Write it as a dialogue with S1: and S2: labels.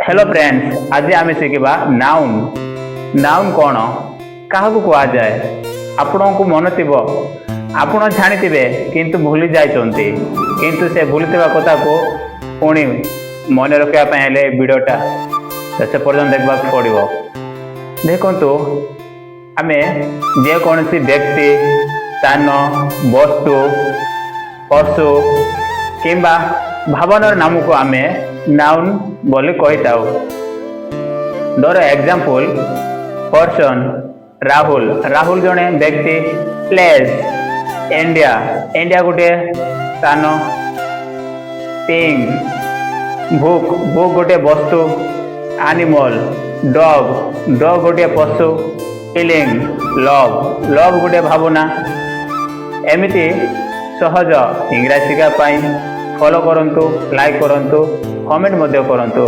S1: Hello friends, आज आम शिखा noun. Noun कौन, क्या कहुए आपण को मन थी आपण जानी किंतु भूली जाइंट किंतु से भूलता कथा को पुणी मन रखापे वीडियोटा शेष पर्यटन देखा पड़ो। देखु आम जेकोसी व्यक्ति स्थान वस्तु पशु किंबा भावनार नाम को आम नाउन बोली कही था। धर एग्जांपल पर्सन राहुल। राहुल जड़े व्यक्ति। Place India. इंडिया गोटे स्थान। Thing book. बुक गोटे वस्तु। Animal dog. डॉग गोटे पशु। Feeling love. लव गोटे भावना। एमिति सहज इंग्राजी शिखापी फॉलो करंतु, लाइक करंतु, कमेंट मध्य करंतु।